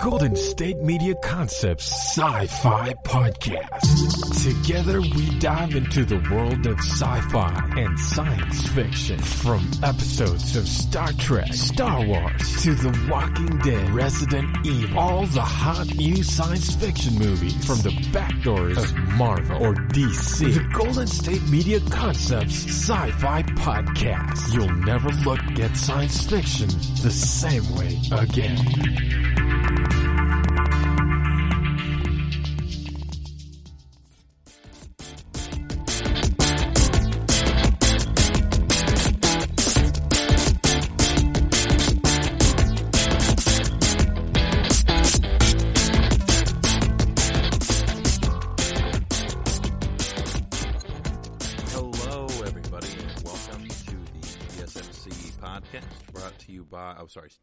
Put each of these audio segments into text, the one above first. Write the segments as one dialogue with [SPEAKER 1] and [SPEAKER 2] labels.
[SPEAKER 1] Golden State Media Concepts Sci-Fi Podcast. Together we dive into the world of sci-fi and science fiction. From episodes of Star Trek, Star Wars, to The Walking Dead, Resident Evil, all the hot new science fiction movies from the back doors of Marvel or DC. The Golden State Media Concepts Sci-Fi Podcast. You'll never look at science fiction the same way again.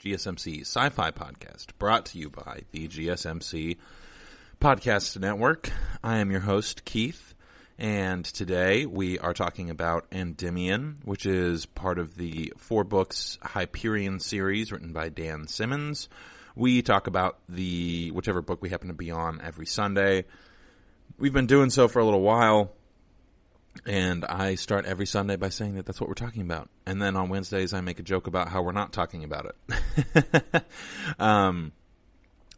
[SPEAKER 2] GSMC Sci-Fi Podcast, brought to you by the GSMC Podcast Network. I am your host, Keith, and today we are talking about Endymion, which is part of the 4 books Hyperion series written by Dan Simmons. We talk about whichever book we happen to be on every Sunday. We've been doing so for a little while. And I start every Sunday by saying that that's what we're talking about. And then on Wednesdays, I make a joke about how we're not talking about it.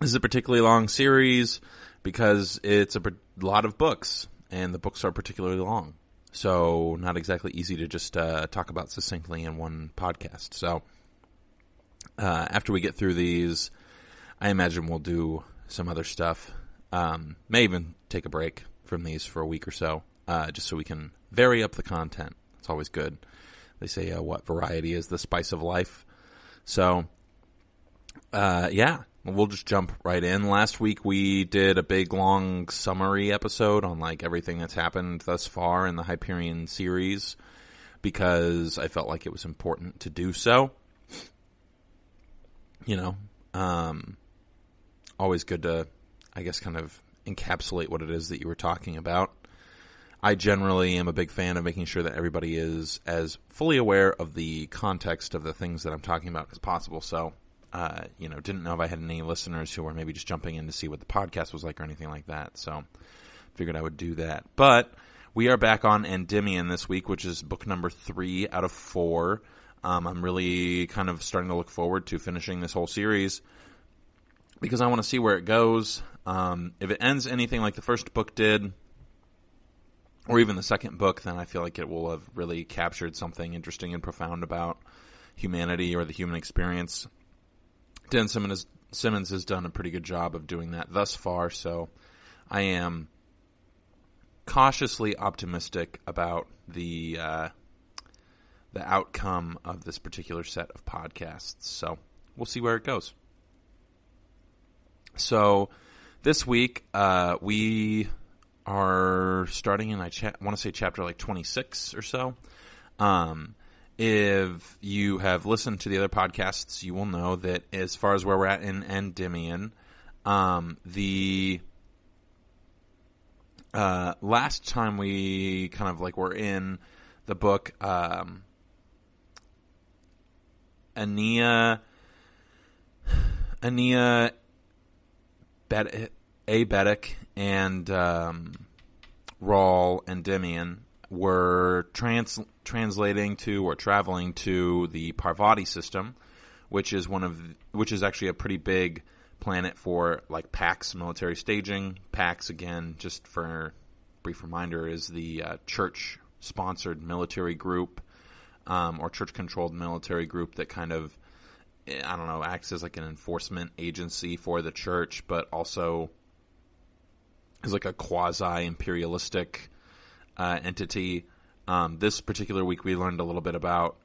[SPEAKER 2] This is a particularly long series because it's a lot of books, and the books are particularly long. So not exactly easy to just talk about succinctly in one podcast. So after we get through these, I imagine we'll do some other stuff. May even take a break from these for a week or so. Just so we can vary up the content. It's always good. They say what variety is the spice of life. So, we'll just jump right in. Last week we did a big, long summary episode on everything that's happened thus far in the Hyperion series because I felt like it was important to do so. Always good to, I guess, kind of encapsulate what it is that you were talking about. I generally am a big fan of making sure that everybody is as fully aware of the context of the things that I'm talking about as possible. So, didn't know if I had any listeners who were maybe just jumping in to see what the podcast was like or anything like that. So, figured I would do that. But we are back on Endymion this week, which is book number 3 out of 4. I'm really kind of starting to look forward to finishing this whole series because I want to see where it goes. If it ends anything like the first book did, or even the second book, then I feel like it will have really captured something interesting and profound about humanity or the human experience. Dan Simmons has done a pretty good job of doing that thus far, so I am cautiously optimistic about the outcome of this particular set of podcasts. So we'll see where it goes. So this week we are starting in, I want to say chapter 26 or so. If you have listened to the other podcasts, you will know that as far as where we're at in Endymion, the last time we kind of were in the book, Ania Bedek and Rawl Endymion were translating to or traveling to the Parvati system, which is actually a pretty big planet for PAX military staging. PAX, again, just for a brief reminder, is the church-sponsored military group or church-controlled military group that kind of, acts as an enforcement agency for the church, but also is a quasi-imperialistic entity. This particular week we learned a little bit about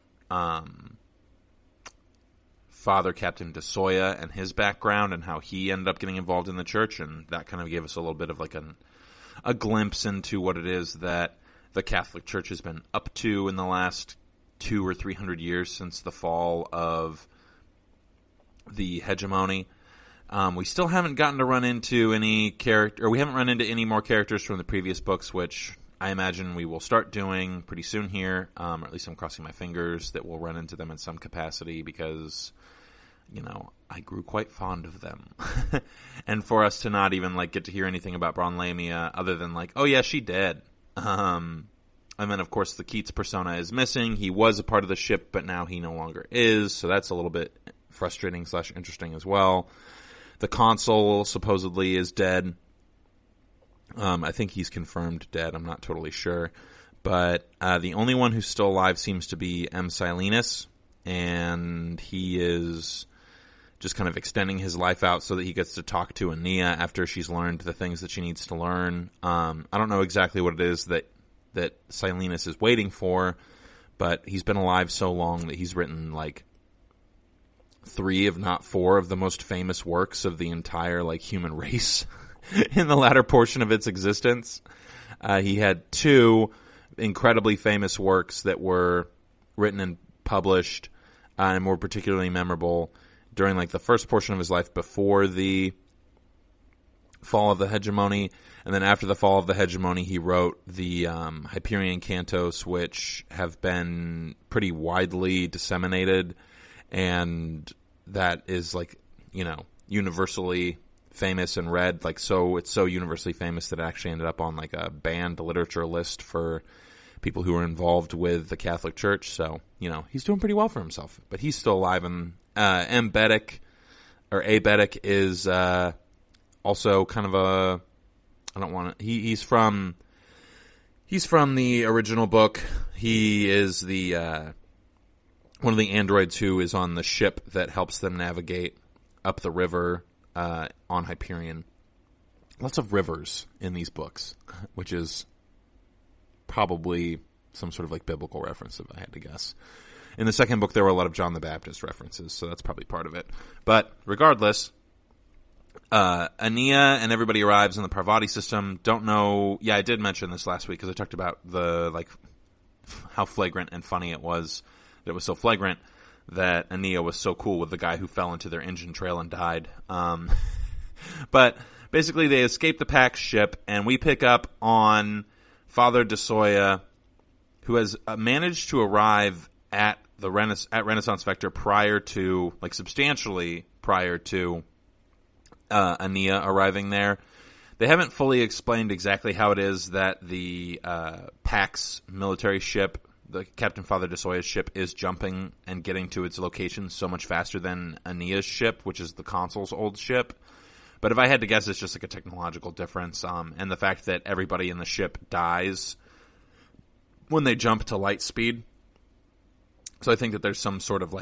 [SPEAKER 2] Father Captain DeSoya and his background and how he ended up getting involved in the church, and that kind of gave us a little bit of a glimpse into what it is that the Catholic Church has been up to in the last 200 or 300 years since the fall of the hegemony. We still haven't gotten to run into any we haven't run into any more characters from the previous books, which I imagine we will start doing pretty soon here, or at least I'm crossing my fingers that we'll run into them in some capacity because I grew quite fond of them. And for us to not even, get to hear anything about Braun Lamia other than, oh, yeah, she dead. And then, of course, the Keats persona is missing. He was a part of the ship, but now he no longer is, so that's a little bit frustrating / interesting as well. The consul supposedly is dead. I think he's confirmed dead. I'm not totally sure. But the only one who's still alive seems to be M. Silenus, and he is just kind of extending his life out so that he gets to talk to Aeneas after she's learned the things that she needs to learn. I don't know exactly what it is that Silenus is waiting for, but he's been alive so long that he's written 3, if not 4, of the most famous works of the entire human race in the latter portion of its existence. He had 2 incredibly famous works that were written and published and were particularly memorable during the first portion of his life before the fall of the hegemony, and then after the fall of the hegemony he wrote the Hyperion Cantos, which have been pretty widely disseminated, and that is universally famous and read, so it's so universally famous that it actually ended up on a banned literature list for people who are involved with the Catholic Church. So, he's doing pretty well for himself, but he's still alive. And Abetic is also kind of he's from the original book. He is the one of the androids who is on the ship that helps them navigate up the river on Hyperion. Lots of rivers in these books, which is probably some sort of biblical reference, if I had to guess. In the second book, there were a lot of John the Baptist references, so that's probably part of it. But regardless, Aeneas and everybody arrives in the Parvati system. Don't know. Yeah, I did mention this last week because I talked about the how flagrant and funny it was. That it was so flagrant that Aeneas was so cool with the guy who fell into their engine trail and died. But basically, they escape the Pax ship, and we pick up on Father de Soya, who has managed to arrive at the Renaissance Vector prior to, substantially prior to Aeneas arriving there. They haven't fully explained exactly how it is that the Pax military ship, the Captain Father de Soya's ship, is jumping and getting to its location so much faster than Aeneas' ship, which is the consul's old ship. But if I had to guess, it's just a technological difference, and the fact that everybody in the ship dies when they jump to light speed. So I think that there's some sort of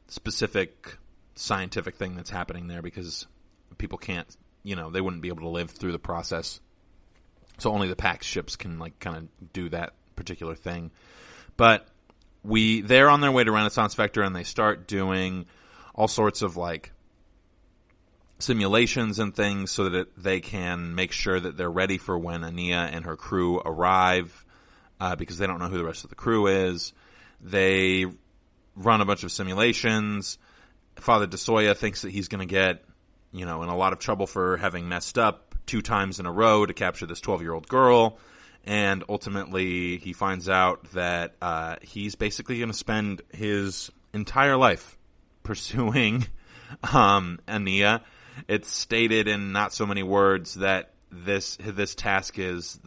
[SPEAKER 2] specific scientific thing that's happening there, because people can't, they wouldn't be able to live through the process. So only the Pax ships can kind of do that particular thing. But they're on their way to Renaissance Vector, and they start doing all sorts of simulations and things so that they can make sure that they're ready for when Aeneas and her crew arrive, because they don't know who the rest of the crew is. They run a bunch of simulations. Father de Soya thinks that he's going to get, in a lot of trouble for having messed up 2 times in a row to capture this 12-year-old girl. And ultimately, he finds out that he's basically going to spend his entire life pursuing Aeneas. It's stated in not so many words that this task is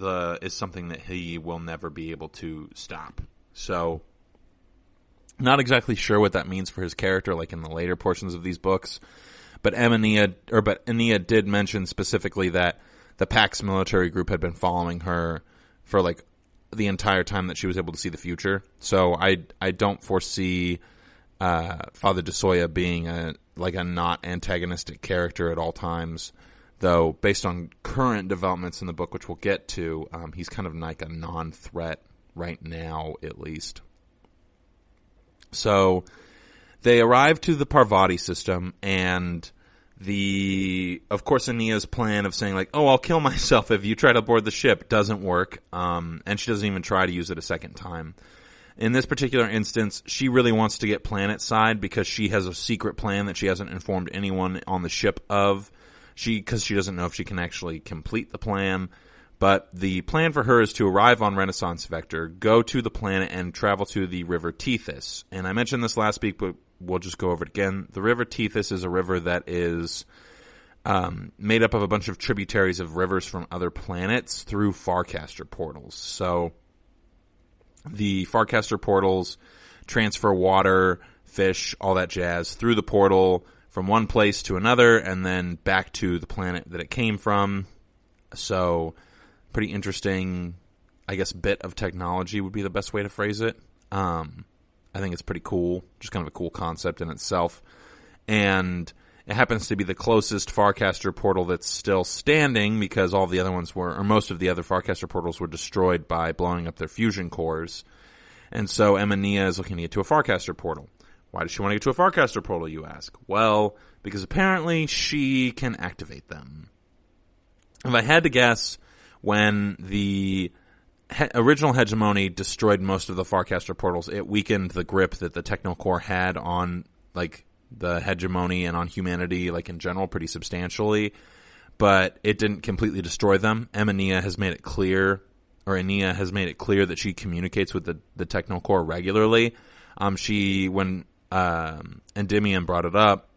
[SPEAKER 2] something that he will never be able to stop. So, not exactly sure what that means for his character, in the later portions of these books. But Aeneas did mention specifically that the Pax military group had been following her for the entire time that she was able to see the future. So I don't foresee Father de Soya being a not antagonistic character at all times, though based on current developments in the book, which we'll get to, he's kind of a non-threat right now, at least. So they arrive to the Parvati system, and of course, Aeneas' plan of saying I'll kill myself if you try to board the ship doesn't work, and she doesn't even try to use it a second time. In this particular instance, she really wants to get planet side because she has a secret plan that she hasn't informed anyone on the ship of. Because she doesn't know if she can actually complete the plan. But the plan for her is to arrive on Renaissance Vector, go to the planet, and travel to the river Tethys. And I mentioned this last week, but we'll just go over it again. The river Tethys is a river that is made up of a bunch of tributaries of rivers from other planets through Farcaster portals. So the Farcaster portals transfer water, fish, all that jazz through the portal from one place to another and then back to the planet that it came from. So pretty interesting, I guess, bit of technology would be the best way to phrase it. I think it's pretty cool, just kind of a cool concept in itself. And it happens to be the closest Farcaster portal that's still standing because all the other ones were, or most of the other Farcaster portals were destroyed by blowing up their fusion cores. And so Nia is looking to get to a Farcaster portal. Why does she want to get to a Farcaster portal, you ask? Well, because apparently she can activate them. If I had to guess, when the original hegemony destroyed most of the Farcaster portals, it weakened the grip that the Technocore had on, like, the hegemony and on humanity, like, in general, pretty substantially. But it didn't completely destroy them. Nia has made it clear that she communicates with the Technocore regularly. When Endymion brought it up,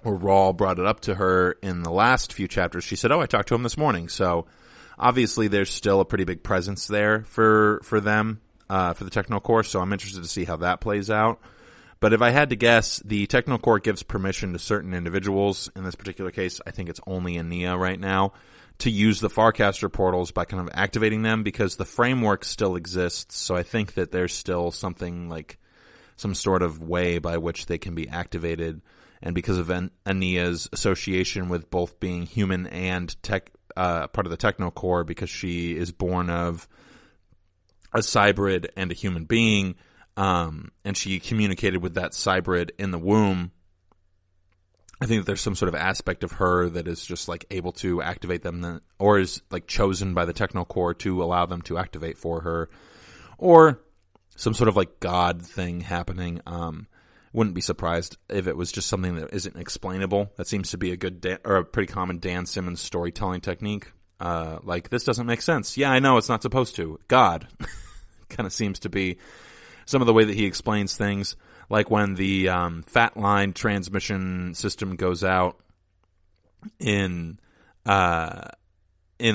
[SPEAKER 2] or Rawl brought it up to her in the last few chapters, she said, I talked to him this morning. So obviously there's still a pretty big presence there for them, for the Technocore. So I'm interested to see how that plays out. But if I had to guess, the Technocore gives permission to certain individuals. In this particular case, I think it's only Nia right now, to use the Farcaster portals by kind of activating them because the framework still exists. So I think that there's still something like some sort of way by which they can be activated. And because of Ania's association with both being human and part of the Technocore, because she is born of a cybrid and a human being, and she communicated with that cybrid in the womb, I think that there's some sort of aspect of her that is just like able to activate them, or is like chosen by the Technocore to allow them to activate for her, or some sort of like God thing happening. Wouldn't be surprised if it was just something that isn't explainable. That seems to be a good or a pretty common Dan Simmons storytelling technique. Like, this doesn't make sense. Yeah, I know it's not supposed to. God kind of seems to be some of the way that he explains things. Like when the fat line transmission system goes out in the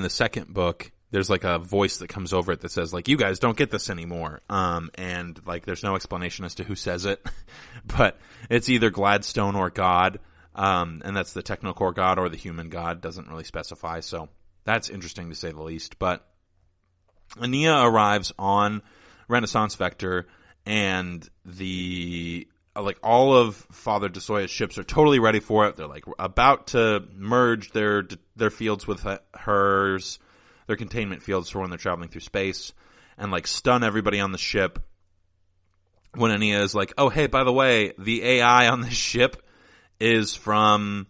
[SPEAKER 2] second book, there's like a voice that comes over it that says like, you guys don't get this anymore. And like there's no explanation as to who says it, but it's either Gladstone or God. And that's the Technocore God or the human God, doesn't really specify. So that's interesting to say the least. But Ania arrives on Renaissance Vector, and all of Father DeSoya's ships are totally ready for it. They're like about to merge their fields with hers, their containment fields for when they're traveling through space, and like stun everybody on the ship. When Ania is like, oh hey, by the way, the AI on this ship is from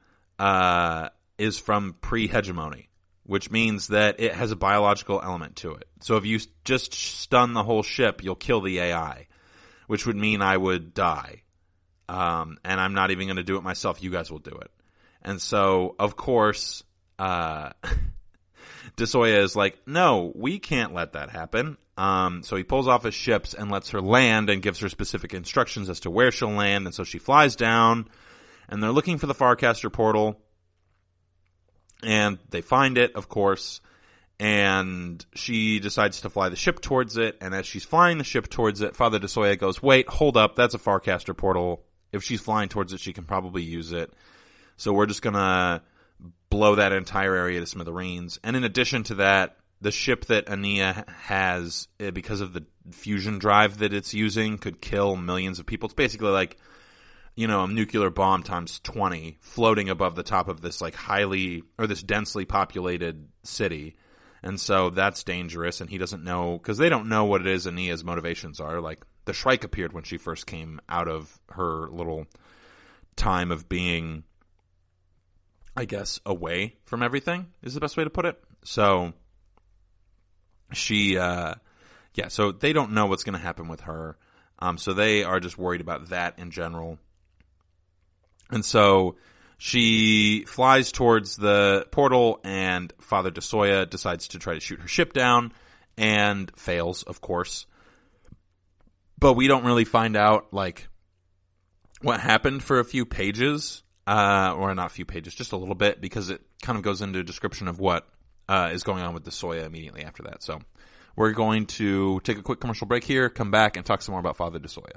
[SPEAKER 2] pre-hegemony, which means that it has a biological element to it. So if you just stun the whole ship, you'll kill the AI, which would mean I would die. And I'm not even going to do it myself. You guys will do it. And so, of course, DeSoya is like, no, we can't let that happen. So he pulls off his ships and lets her land and gives her specific instructions as to where she'll land. And so she flies down, and they're looking for the Farcaster portal. And they find it, of course, and she decides to fly the ship towards it. And as she's flying the ship towards it, Father DeSoya goes, wait, hold up, that's a Farcaster portal. If she's flying towards it, she can probably use it. So we're just going to blow that entire area to smithereens. And in addition to that, the ship that Ania has, because of the fusion drive that it's using, could kill millions of people. It's basically like, you know, a nuclear bomb times 20 floating above the top of this like this densely populated city. And so that's dangerous, and he doesn't know, because they don't know what it is Ania's motivations are. Like, the Shrike appeared when she first came out of her little time of being, I guess, away from everything is the best way to put it. So so they don't know what's going to happen with her. So they are just worried about that in general. And so she flies towards the portal, and Father DeSoya decides to try to shoot her ship down, and fails, of course. But we don't really find out, like, what happened for a few pages, or not a few pages, just a little bit, because it kind of goes into a description of what is going on with DeSoya immediately after that. So we're going to take a quick commercial break here, come back, and talk some more about Father DeSoya.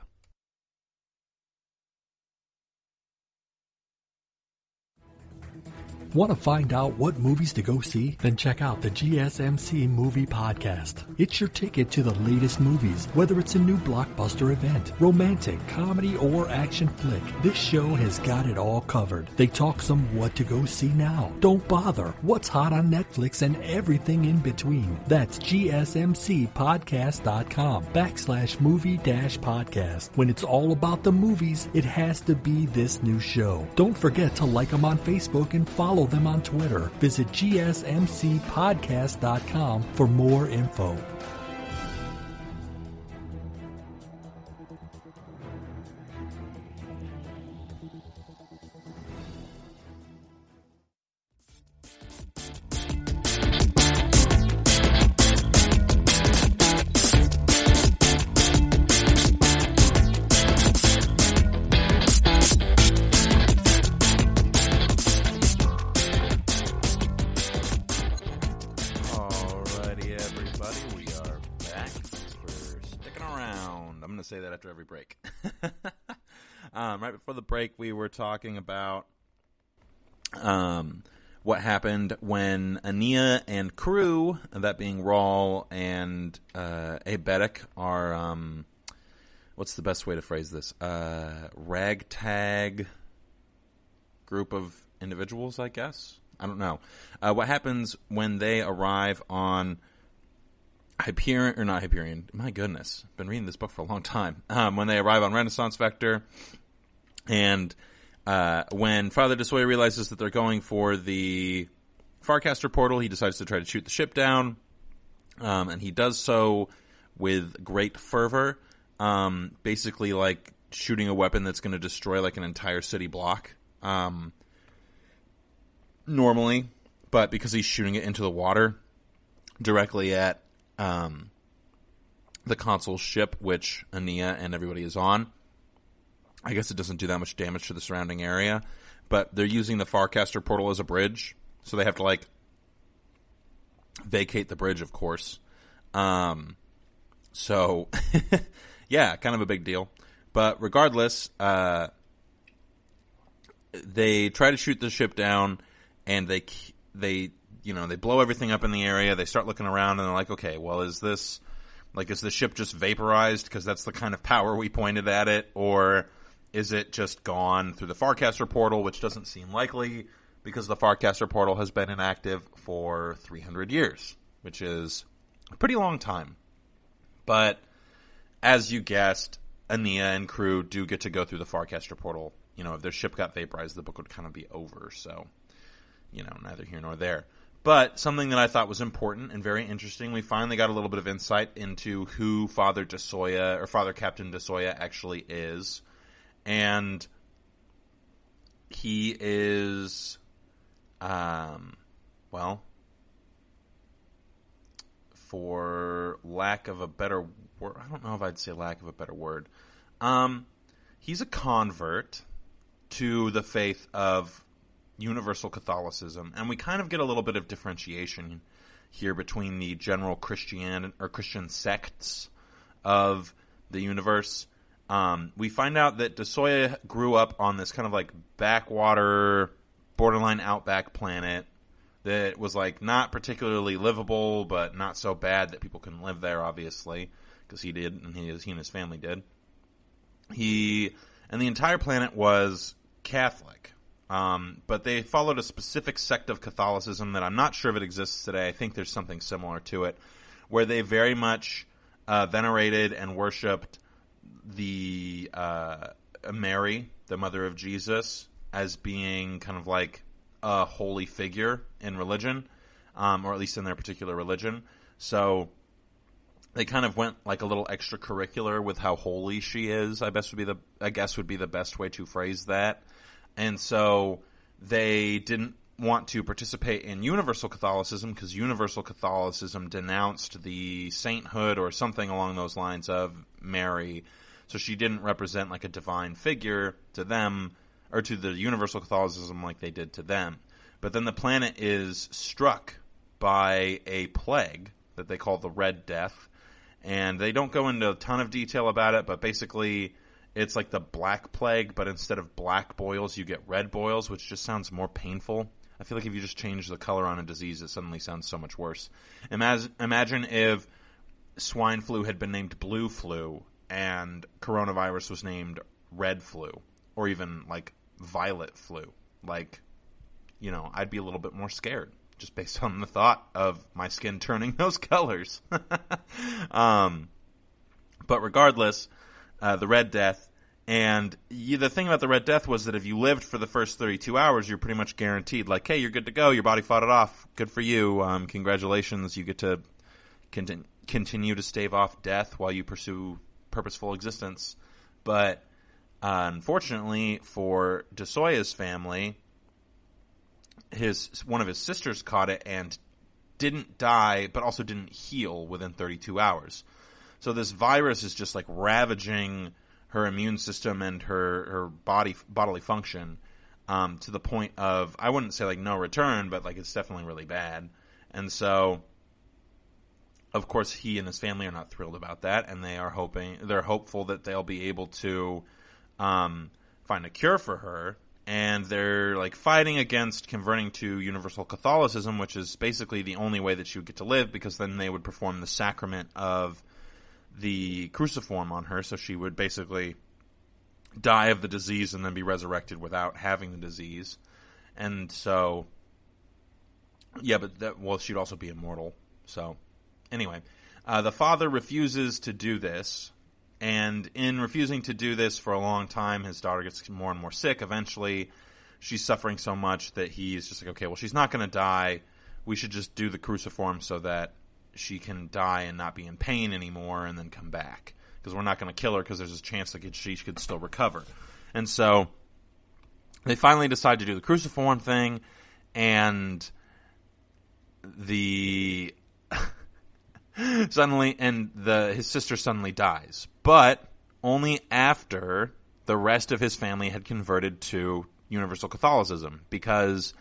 [SPEAKER 3] Want to find out what movies to go see? Then check out the GSMC Movie Podcast. It's your ticket to the latest movies, whether it's a new blockbuster event, romantic, comedy, or action flick. This show has got it all covered. They talk some what to go see now. Don't bother. What's hot on Netflix and everything in between. That's gsmcpodcast.com/movie-podcast. When it's all about the movies, it has to be this new show. Don't forget to like them on Facebook and follow them on Twitter. Visit gsmcpodcast.com for more info.
[SPEAKER 2] Say that after every break. Right before the break, we were talking about what happened when Ania and crew, that being Rawl and Abetic, are what's the best way to phrase this? Ragtag group of individuals, I guess. I don't know. What happens when they arrive on Hyperion, or not Hyperion, my goodness, I've been reading this book for a long time. When they arrive on Renaissance Vector, and when Father DeSoya realizes that they're going for the Farcaster portal, he decides to try to shoot the ship down, and he does so with great fervor, basically like shooting a weapon that's going to destroy like an entire city block, normally, but because he's shooting it into the water directly at the consul's ship, which Ania and everybody is on, I guess it doesn't do that much damage to the surrounding area, but they're using the Farcaster portal as a bridge, so they have to, like, vacate the bridge, of course. So, yeah, kind of a big deal. But regardless, they try to shoot the ship down, and they blow everything up in the area. They start looking around, and they're like, okay, well, is the ship just vaporized because that's the kind of power we pointed at it, or is it just gone through the Farcaster portal, which doesn't seem likely because the Farcaster portal has been inactive for 300 years, which is a pretty long time. But as you guessed, Ania and crew do get to go through the Farcaster portal. You know, if their ship got vaporized, the book would kind of be over, so, neither here nor there. But something that I thought was important and very interesting, we finally got a little bit of insight into who Father DeSoya, or Father Captain DeSoya, actually is. And he is, for lack of a better word, I don't know if I'd say lack of a better word. He's a convert to the faith of Universal Catholicism, and we kind of get a little bit of differentiation here between the general Christian sects of the universe. We find out that DeSoya grew up on this kind of like backwater, borderline outback planet that was like not particularly livable, but not so bad that people couldn't live there, obviously, because he did, and he and his family did. And the entire planet was Catholic. But they followed a specific sect of Catholicism that I'm not sure if it exists today. I think there's something similar to it, where they very much venerated and worshipped the Mary, the mother of Jesus, as being kind of like a holy figure in religion, or at least in their particular religion. So they kind of went like a little extracurricular with how holy she is, I guess would be the best way to phrase that. And so they didn't want to participate in Universal Catholicism because Universal Catholicism denounced the sainthood or something along those lines of Mary. So she didn't represent like a divine figure to them, or to the universal Catholicism like they did to them. But then the planet is struck by a plague that they call the Red Death. And they don't go into a ton of detail about it, but basically it's like the Black Plague, but instead of black boils, you get red boils, which just sounds more painful. I feel like if you just change the color on a disease, it suddenly sounds so much worse. Imagine if swine flu had been named blue flu and coronavirus was named red flu, or even like violet flu. Like, you know, I'd be a little bit more scared just based on the thought of my skin turning those colors. But regardless, the Red Death, and the thing about the Red Death was that if you lived for the first 32 hours, you're pretty much guaranteed, like, hey, you're good to go. Your body fought it off. Good for you. Congratulations. You get to continue to stave off death while you pursue purposeful existence. But unfortunately for DeSoya's family, one of his sisters caught it and didn't die, but also didn't heal within 32 hours. So this virus is just like ravaging her immune system and her bodily function, to the point of, I wouldn't say like no return, but like it's definitely really bad. And so, of course, he and his family are not thrilled about that, and they're hopeful that they'll be able to find a cure for her. And they're like fighting against converting to universal Catholicism, which is basically the only way that she would get to live, because then they would perform the sacrament of the cruciform on her. So she would basically die of the disease and then be resurrected without having the disease. And so, yeah, but she'd also be immortal. So anyway, the father refuses to do this. And in refusing to do this for a long time, his daughter gets more and more sick. Eventually, she's suffering so much that he's just like, okay, well, she's not going to die. We should just do the cruciform so that she can die and not be in pain anymore and then come back. Because we're not going to kill her, because there's a chance that she could still recover. And so they finally decide to do the cruciform thing, and his sister suddenly dies, but only after the rest of his family had converted to universal Catholicism, because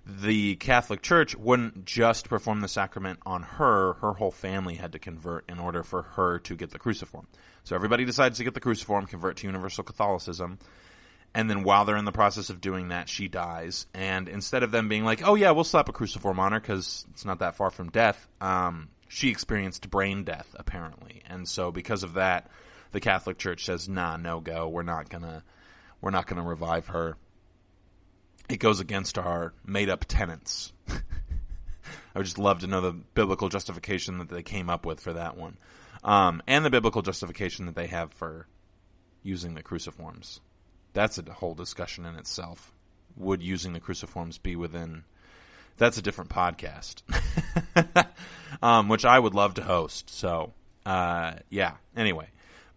[SPEAKER 2] the Catholic Church wouldn't just perform the sacrament on her. Her whole family had to convert in order for her to get the cruciform. So everybody decides to get the cruciform, convert to universal Catholicism, and then while they're in the process of doing that, she dies. And instead of them being like, oh yeah, we'll slap a cruciform on her because it's not that far from death, she experienced brain death, apparently. And so because of that, the Catholic Church says, nah, no go. We're not gonna revive her. It goes against our made-up tenets. I would just love to know the biblical justification that they came up with for that one. And the biblical justification that they have for using the cruciforms. That's a whole discussion in itself. Would using the cruciforms be within... That's a different podcast, which I would love to host. So, yeah, anyway.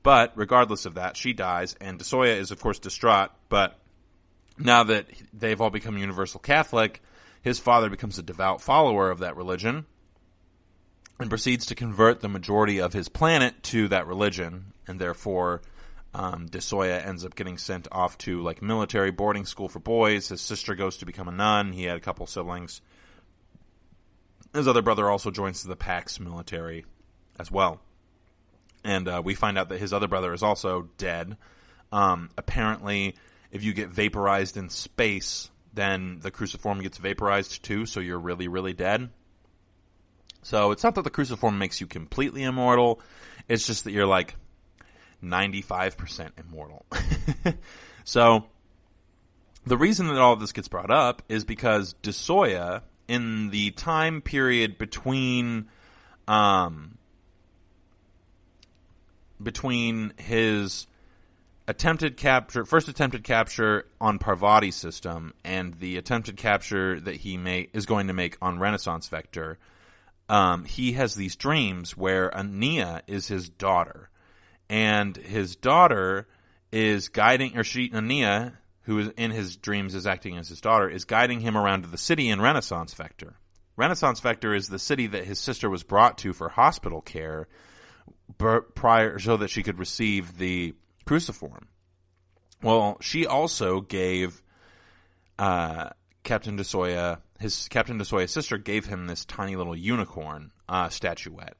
[SPEAKER 2] But regardless of that, she dies, and DeSoya is, of course, distraught. But now that they've all become universal Catholic, his father becomes a devout follower of that religion and proceeds to convert the majority of his planet to that religion. And therefore, DeSoya ends up getting sent off to like military boarding school for boys. His sister goes to become a nun. He had a couple siblings. His other brother also joins the Pax military as well. And we find out that his other brother is also dead. Apparently, if you get vaporized in space, then the cruciform gets vaporized too, so you're really, really dead. So it's not that the cruciform makes you completely immortal. It's just that you're like 95% immortal. So the reason that all of this gets brought up is because DeSoya, in the time period between his first attempted capture on Parvati system and the attempted capture that he is going to make on Renaissance Vector, he has these dreams where Ania is his daughter. And his daughter is Ania, who is in his dreams is acting as his daughter, is guiding him around to the city in Renaissance Vector. Renaissance Vector is the city that his sister was brought to for hospital care prior, so that she could receive the cruciform. Well, she also gave Captain DeSoya's sister gave him this tiny little unicorn statuette.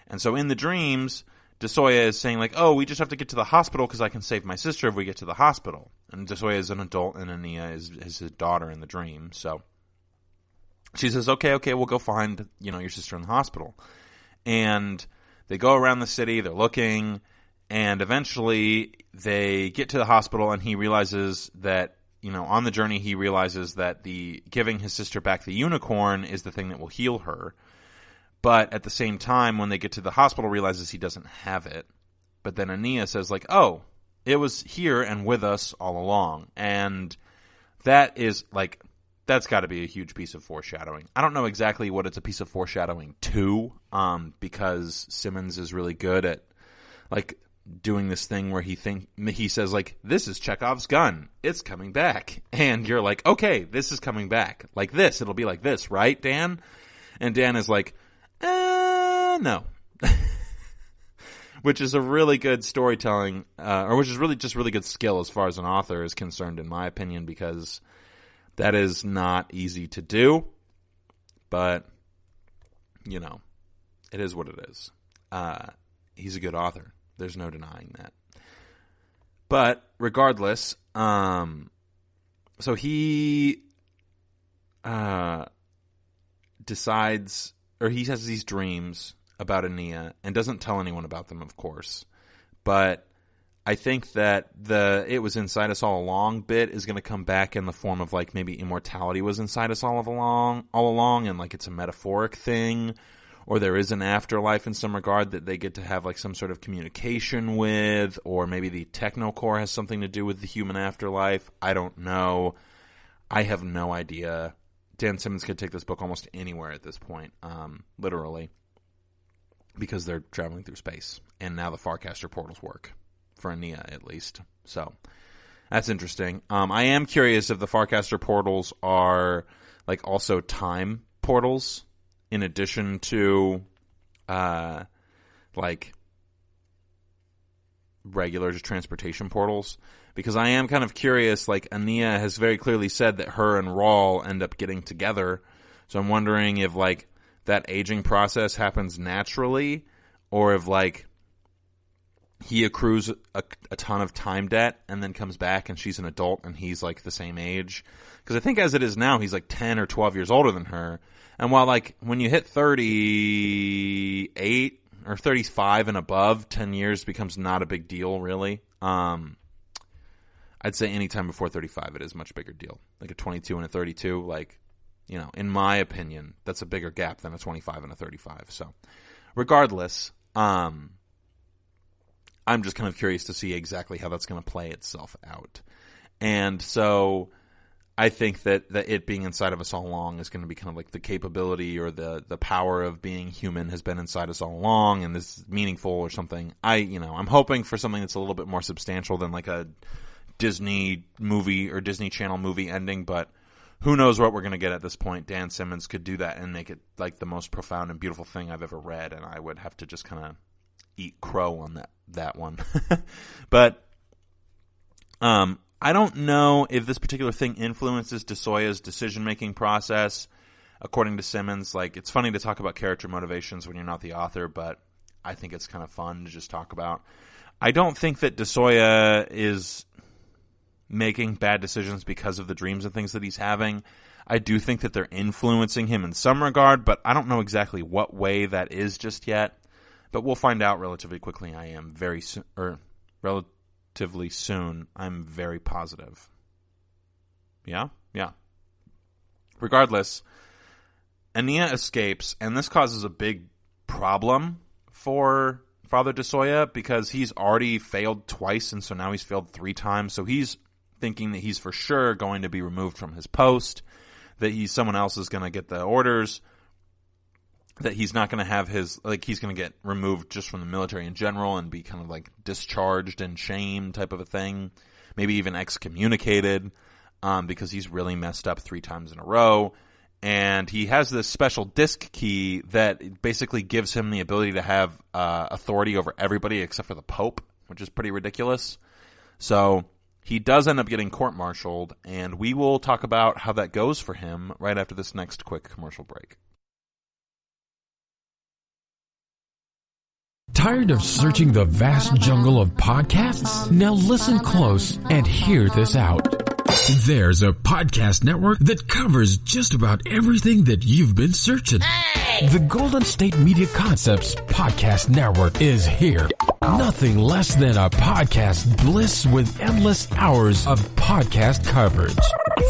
[SPEAKER 2] And so in the dreams, DeSoya is saying, like, oh, we just have to get to the hospital because I can save my sister if we get to the hospital. And DeSoya is an adult, and Ania is his daughter in the dream. So she says, okay, we'll go find, your sister in the hospital. And they go around the city, they're looking, and eventually they get to the hospital, and he realizes that, on the journey, he realizes that the giving his sister back the unicorn is the thing that will heal her. But at the same time, when they get to the hospital, realizes he doesn't have it. But then Ania says, like, oh, it was here and with us all along. And that is, like, that's got to be a huge piece of foreshadowing. I don't know exactly what it's a piece of foreshadowing to, because Simmons is really good at, like, doing this thing where he says, like, this is Chekhov's gun. It's coming back. And you're like, okay, this is coming back. Like this. It'll be like this, right, Dan? And Dan is like, no. Which is a really good storytelling, or which is really just really good skill as far as an author is concerned, in my opinion, because that is not easy to do. But, it is what it is. He's a good author. There's no denying that. But regardless, so he decides, or he has these dreams about Ania and doesn't tell anyone about them, of course. But I think that the "it was inside us all along" bit is going to come back in the form of, like, maybe immortality was inside us all along, and, like, it's a metaphoric thing, or there is an afterlife in some regard that they get to have, like, some sort of communication with, or maybe the technocore has something to do with the human afterlife. I don't know. I have no idea. Dan Simmons could take this book almost anywhere at this point, literally, because they're traveling through space, and now the Farcaster portals work, for Ania at least. So that's interesting. I am curious if the Farcaster portals are, like, also time portals, in addition to, like, regular just transportation portals. Because I am kind of curious, like, Ania has very clearly said that her and Rawl end up getting together. So I'm wondering if, like, that aging process happens naturally, or if, like, he accrues a ton of time debt and then comes back and she's an adult and he's, like, the same age. Because I think as it is now, he's, like, 10 or 12 years older than her. And while, like, when you hit 38 or 35 and above, 10 years becomes not a big deal, really. I'd say any time before 35, it is a much bigger deal. Like a 22 and a 32, like, in my opinion, that's a bigger gap than a 25 and a 35. So, regardless, I'm just kind of curious to see exactly how that's going to play itself out. And so I think that it being inside of us all along is going to be kind of like the capability or the power of being human has been inside us all along, and this is meaningful or something. I'm hoping for something that's a little bit more substantial than like a Disney movie or Disney Channel movie ending, but who knows what we're going to get at this point. Dan Simmons could do that and make it like the most profound and beautiful thing I've ever read, and I would have to just kind of eat crow on that one. But I don't know if this particular thing influences DeSoya's decision-making process. According to Simmons, like, it's funny to talk about character motivations when you're not the author, but I think it's kind of fun to just talk about. I don't think that DeSoya is making bad decisions because of the dreams and things that he's having. I do think that they're influencing him in some regard, but I don't know exactly what way that is just yet. But we'll find out relatively quickly. Relatively soon. I'm very positive. Yeah? Yeah. Regardless, Ania escapes, and this causes a big problem for Father DeSoya because he's already failed twice, and so now he's failed 3 times. So he's thinking that he's for sure going to be removed from his post, that someone else is going to get the orders, that he's not going to have he's going to get removed just from the military in general and be kind of like discharged and shamed type of a thing, maybe even excommunicated, because he's really messed up 3 times in a row. And he has this special disc key that basically gives him the ability to have authority over everybody except for the Pope, which is pretty ridiculous. So he does end up getting court-martialed, and we will talk about how that goes for him right after this next quick commercial break.
[SPEAKER 1] Tired of searching the vast jungle of podcasts? Now listen close and hear this out. There's a podcast network that covers just about everything that you've been searching. Hey! The Golden State Media Concepts Podcast Network is here. Nothing less than a podcast bliss with endless hours of podcast coverage.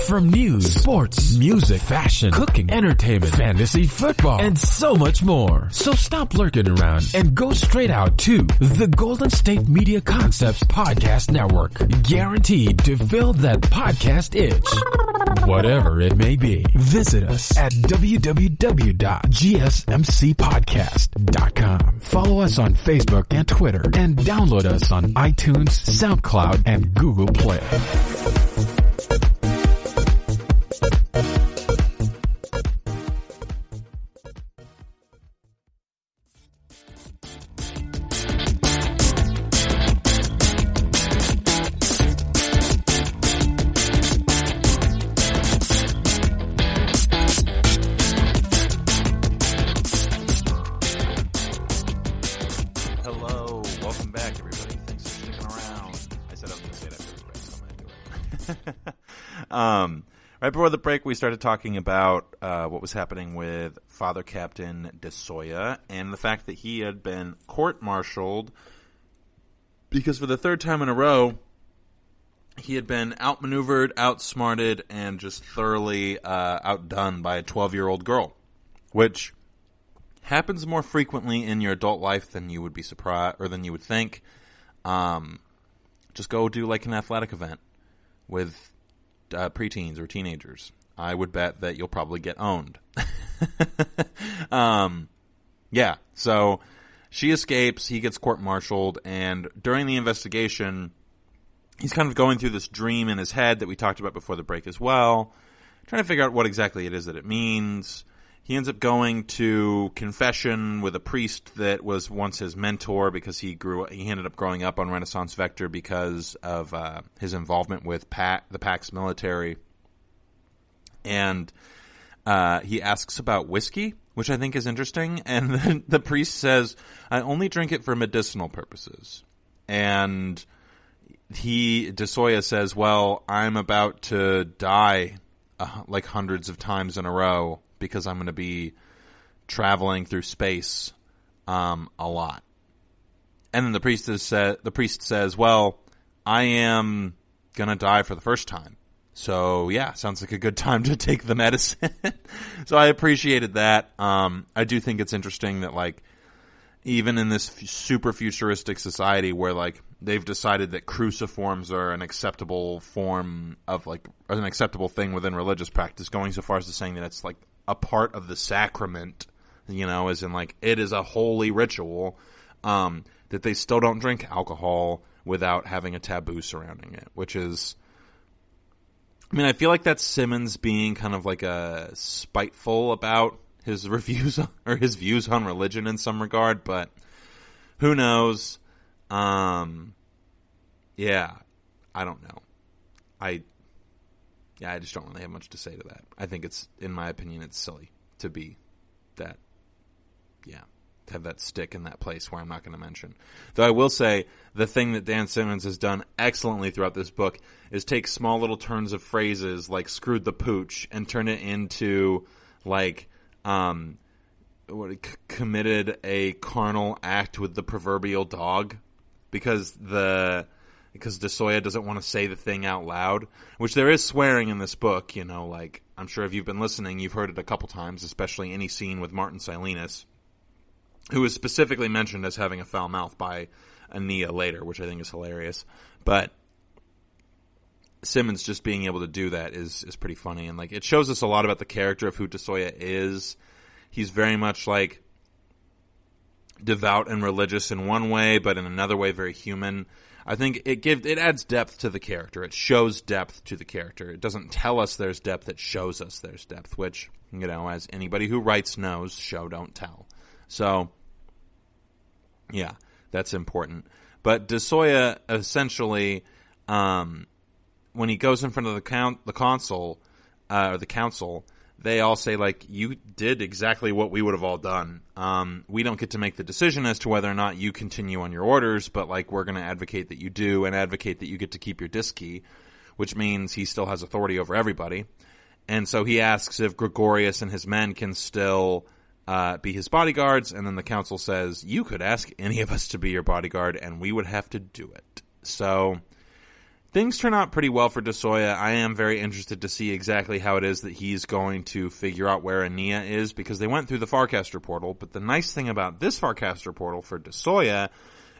[SPEAKER 1] From news, sports, music, fashion, cooking, entertainment, fantasy, football, and so much more. So stop lurking around and go straight out to the Golden State Media Concepts Podcast Network. Guaranteed to fill that podcast itch. Whatever it may be. Visit us at www.gsmcpodcast.com. Follow us on Facebook and Twitter, and download us on iTunes, SoundCloud, and Google Play.
[SPEAKER 2] Right before the break, we started talking about what was happening with Father Captain DeSoya and the fact that he had been court-martialed because for the third time in a row, he had been outmaneuvered, outsmarted, and just thoroughly outdone by a 12-year-old girl, which happens more frequently in your adult life than you would be surprised or than you would think. Just go do like an athletic event with preteens or teenagers. I would bet that you'll probably get owned. Yeah, so she escapes, he gets court-martialed, and during the investigation, he's kind of going through this dream in his head that we talked about before the break as well, trying to figure out what exactly it is that it means. He ends up going to confession with a priest that was once his mentor because he ended up growing up on Renaissance Vector because of his involvement with the PAX military. And he asks about whiskey, which I think is interesting. And then the priest says, I only drink it for medicinal purposes. And DeSoya says, well, I'm about to die like hundreds of times in a row, because I'm going to be traveling through space a lot. And then the priest says, well, I am going to die for the first time. So, yeah, sounds like a good time to take the medicine. So I appreciated that. I do think it's interesting that, like, even in this super futuristic society where, like, they've decided that cruciforms are an acceptable form of, like, an acceptable thing within religious practice, going so far as to saying that it's, like, a part of the sacrament, you know, as in, like, it is a holy ritual, that they still don't drink alcohol without having a taboo surrounding it, which is, I mean, I feel like that's Simmons being kind of like a spiteful about his reviews or his views on religion in some regard, but who knows? Yeah, I don't know. I just don't really have much to say to that. I think it's, in my opinion, it's silly to be that, to have that stick in that place where I'm not going to mention. Though I will say, the thing that Dan Simmons has done excellently throughout this book is take small little turns of phrases like screwed the pooch and turn it into, like, committed a carnal act with the proverbial dog, because DeSoya doesn't want to say the thing out loud, which there is swearing in this book, you know, like, I'm sure if you've been listening, you've heard it a couple times, especially any scene with Martin Silenus, who is specifically mentioned as having a foul mouth by Ania later, which I think is hilarious. But Simmons just being able to do that is pretty funny, and, like, it shows us a lot about the character of who DeSoya is. He's very much, like, devout and religious in one way, but in another way very human. I think it adds depth to the character. It shows depth to the character. It doesn't tell us there's depth. It shows us there's depth, which, you know, as anybody who writes knows, show don't tell. So, yeah, that's important. But DeSoya essentially when he goes in front of the council, they all say, like, you did exactly what we would have all done. We don't get to make the decision as to whether or not you continue on your orders, but, like, we're going to advocate that you do and advocate that you get to keep your disc key, which means he still has authority over everybody. And so he asks if Gregorius and his men can still be his bodyguards, and then the council says, you could ask any of us to be your bodyguard, and we would have to do it. So things turn out pretty well for DeSoya. I am very interested to see exactly how it is that he's going to figure out where Ania is, because they went through the Farcaster portal. But the nice thing about this Farcaster portal for DeSoya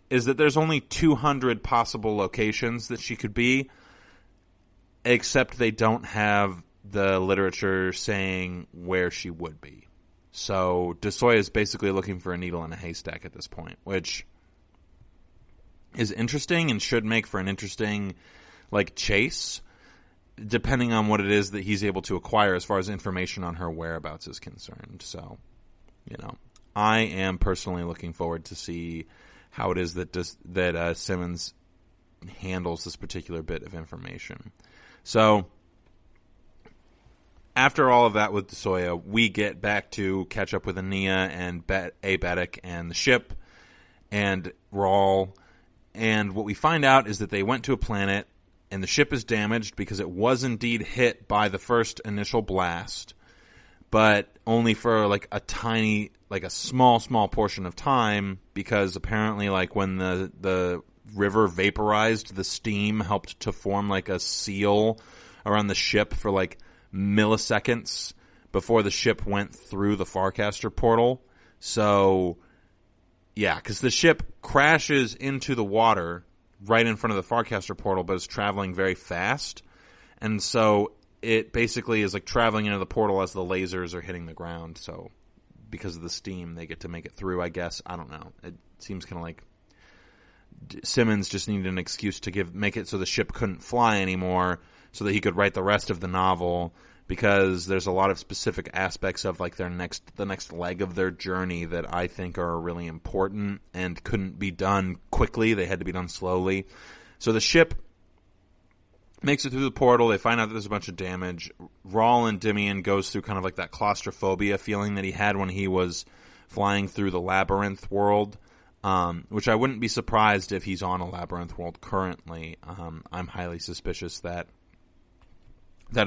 [SPEAKER 2] is that there's only 200 possible locations that she could be, except they don't have the literature saying where she would be. So DeSoya is basically looking for a needle in a haystack at this point, which is interesting and should make for an interesting, like, chase, depending on what it is that he's able to acquire as far as information on her whereabouts is concerned. So, you know, I am personally looking forward to see how it is that Simmons handles this particular bit of information. So, after all of that with DeSoya, we get back to catch up with Ania and Abatic and the ship and Rawl. And what we find out is that they went to a planet, and the ship is damaged because it was indeed hit by the first initial blast, but only for, like, a tiny, like, a small portion of time, because apparently, like, when the river vaporized, the steam helped to form, like, a seal around the ship for, like, milliseconds before the ship went through the Farcaster portal. So, yeah, because the ship crashes into the water right in front of the Farcaster portal, but is traveling very fast. And so it basically is, like, traveling into the portal as the lasers are hitting the ground. So because of the steam, they get to make it through, I guess. I don't know. It seems kind of like Simmons just needed an excuse to make it so the ship couldn't fly anymore so that he could write the rest of the novel, because there's a lot of specific aspects of, like, the next leg of their journey that I think are really important and couldn't be done quickly. They had to be done slowly. So the ship makes it through the portal. They find out that there's a bunch of damage. Rawl and Endymion goes through kind of like that claustrophobia feeling that he had when he was flying through the Labyrinth world, which I wouldn't be surprised if he's on a Labyrinth world currently. I'm highly suspicious that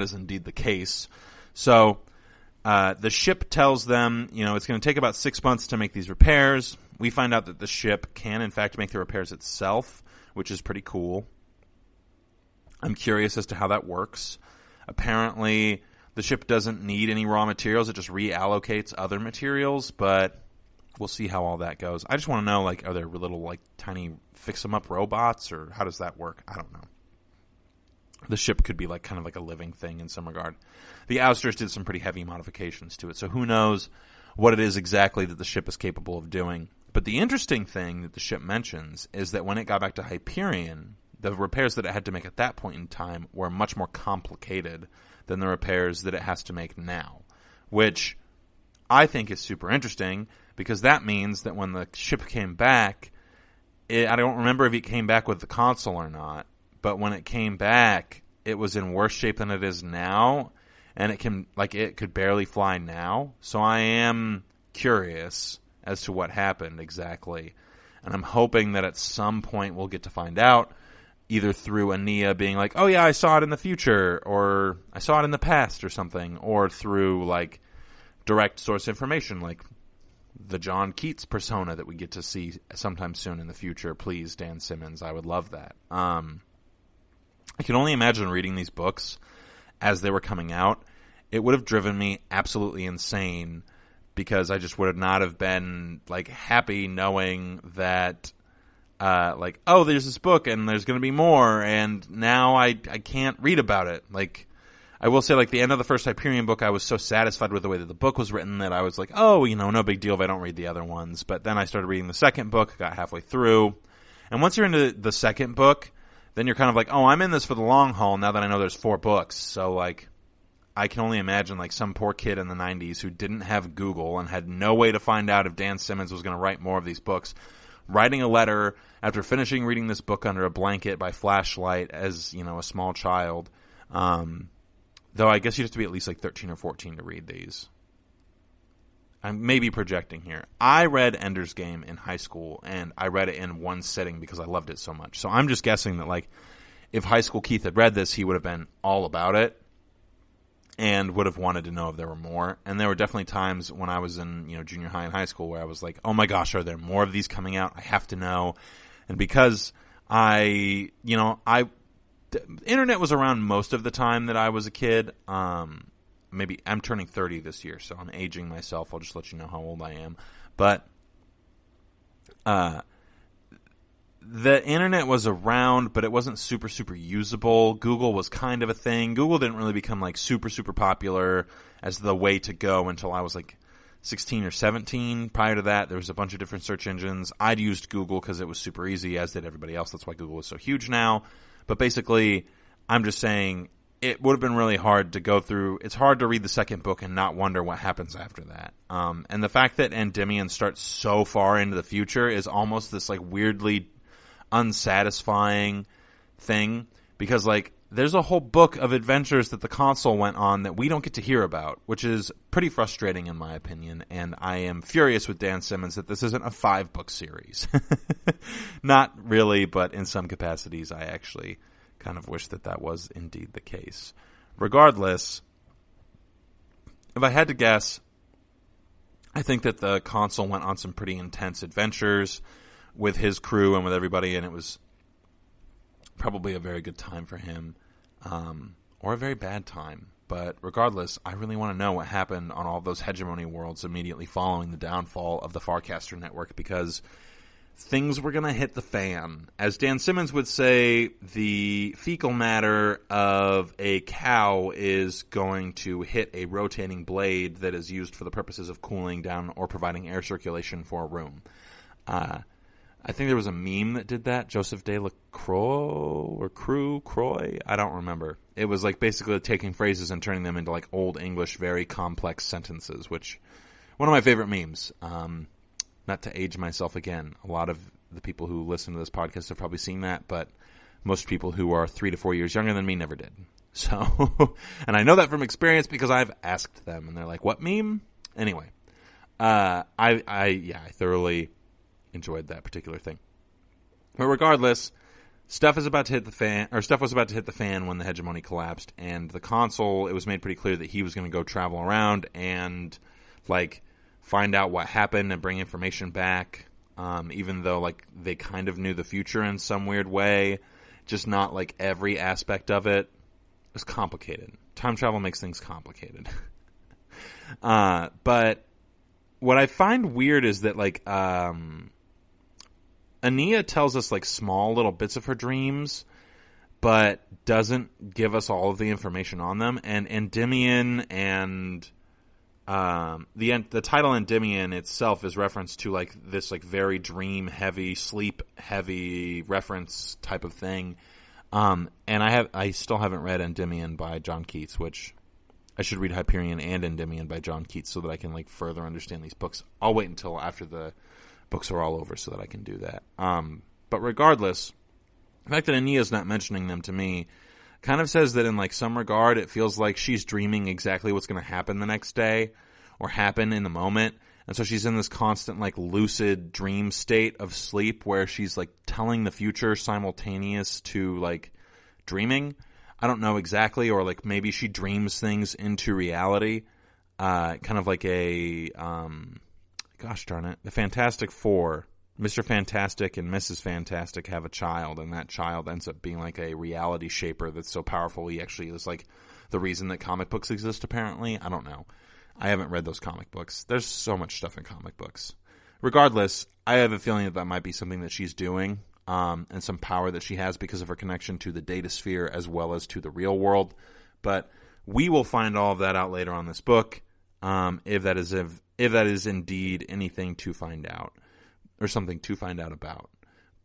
[SPEAKER 2] is indeed the case. So the ship tells them, you know, it's going to take about 6 months to make these repairs. We find out that the ship can, in fact, make the repairs itself, which is pretty cool. I'm curious as to how that works. Apparently, the ship doesn't need any raw materials. It just reallocates other materials, but we'll see how all that goes. I just want to know, like, are there little, like, tiny fix-em-up robots, or how does that work? I don't know. The ship could be, like, kind of like a living thing in some regard. The Ousters did some pretty heavy modifications to it, so who knows what it is exactly that the ship is capable of doing. But the interesting thing that the ship mentions is that when it got back to Hyperion, the repairs that it had to make at that point in time were much more complicated than the repairs that it has to make now, which I think is super interesting, because that means that when the ship came back, I don't remember if it came back with the console or not, but when it came back, it was in worse shape than it is now, and it could barely fly now. So I am curious as to what happened exactly, and I'm hoping that at some point we'll get to find out, either through Ania being like, oh yeah, I saw it in the future, or I saw it in the past or something, or through, like, direct source information, like the John Keats persona that we get to see sometime soon in the future. Please, Dan Simmons, I would love that. I can only imagine reading these books as they were coming out. It would have driven me absolutely insane, because I just would not have been, like, happy knowing that, like, oh, there's this book and there's going to be more, and now I can't read about it. Like, I will say, like, the end of the first Hyperion book, I was so satisfied with the way that the book was written that I was like, oh, you know, no big deal if I don't read the other ones. But then I started reading the second book, got halfway through, and once you're into the second book, then you're kind of like, oh, I'm in this for the long haul now that I know there's 4 books. So, like, I can only imagine, like, some poor kid in the 90s who didn't have Google and had no way to find out if Dan Simmons was going to write more of these books, writing a letter after finishing reading this book under a blanket by flashlight as, a small child. Though I guess you'd have to be at least like 13 or 14 to read these. I'm maybe projecting here. I read Ender's Game in high school, and I read it in one sitting because I loved it so much. So I'm just guessing that, like, if high school Keith had read this, he would have been all about it and would have wanted to know if there were more. And there were definitely times when I was in, junior high and high school where I was like, oh my gosh, are there more of these coming out? I have to know. And because the internet was around most of the time that I was a kid, maybe I'm turning 30 this year, so I'm aging myself. I'll just let you know how old I am. But the internet was around, but it wasn't super, super usable. Google was kind of a thing. Google didn't really become like super, super popular as the way to go until I was like 16 or 17. Prior to that, there was a bunch of different search engines. I'd used Google because it was super easy, as did everybody else. That's why Google is so huge now. But basically, I'm just saying it would have been really hard to go through. It's hard to read the second book and not wonder what happens after that. And the fact that Endymion starts so far into the future is almost this like weirdly unsatisfying thing, because like there's a whole book of adventures that the console went on that we don't get to hear about, which is pretty frustrating in my opinion. And I am furious with Dan Simmons that this isn't a 5-book series. Not really, but in some capacities I actually kind of wish that was indeed the case. Regardless, if I had to guess, I think that the console went on some pretty intense adventures with his crew and with everybody, and it was probably a very good time for him, or a very bad time. But regardless, I really want to know what happened on all those hegemony worlds immediately following the downfall of the Farcaster network, because things were going to hit the fan. As Dan Simmons would say, the fecal matter of a cow is going to hit a rotating blade that is used for the purposes of cooling down or providing air circulation for a room. I think there was a meme that did that, Joseph de la Croix, or Croix, I don't remember. It was like basically taking phrases and turning them into like Old English, very complex sentences, which, one of my favorite memes. Not to age myself again, a lot of the people who listen to this podcast have probably seen that, but most people who are 3 to 4 years younger than me never did. So, and I know that from experience because I've asked them, and they're like, what meme? Anyway, I thoroughly enjoyed that particular thing. But regardless, stuff was about to hit the fan when the hegemony collapsed, and the console, it was made pretty clear that he was going to go travel around and like find out what happened and bring information back, even though like they kind of knew the future in some weird way, just not like every aspect of it. It was complicated. Time travel makes things complicated. But what I find weird is that like Ania tells us like small little bits of her dreams, but doesn't give us all of the information on them. And Endymion and the title Endymion itself is reference to like this like very dream heavy, sleep heavy reference type of thing. And I still haven't read Endymion by John Keats, which I should read Hyperion and Endymion by John Keats so that I can like further understand these books. I'll wait until after the books are all over so that I can do that. But regardless, the fact that Ania's not mentioning them to me kind of says that in like some regard it feels like she's dreaming exactly what's going to happen the next day or happen in the moment. And so she's in this constant like lucid dream state of sleep where she's like telling the future simultaneous to like dreaming. I don't know exactly, or like maybe she dreams things into reality. Kind of like a, gosh darn it, the Fantastic Four. Mr. Fantastic and Mrs. Fantastic have a child, and that child ends up being like a reality shaper that's so powerful he actually is like the reason that comic books exist, apparently. I don't know. I haven't read those comic books. There's so much stuff in comic books. Regardless, I have a feeling that might be something that she's doing, and some power that she has because of her connection to the data sphere as well as to the real world. But we will find all of that out later on this book, if that is indeed anything to find out. Or something to find out about.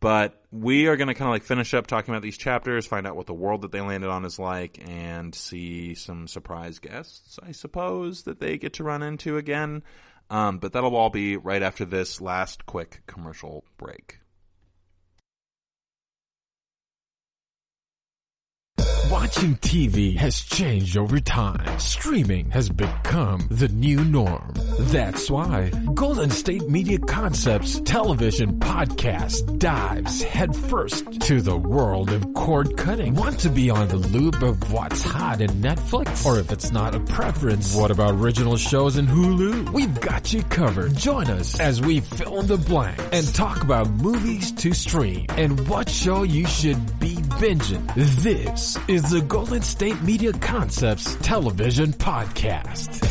[SPEAKER 2] But we are going to kind of like finish up talking about these chapters, find out what the world that they landed on is like, and see some surprise guests, I suppose, that they get to run into again. But that'll all be right after this last quick commercial break.
[SPEAKER 1] Watching TV has changed over time. Streaming has become the new norm. That's why Golden State Media Concepts television podcast dives headfirst to the world of cord cutting. Want to be on the loop of what's hot in Netflix? Or if it's not a preference, what about original shows in Hulu? We've got you covered. Join us as we fill in the blank and talk about movies to stream and what show you should be binging. This is the Golden State Media Concepts television podcast.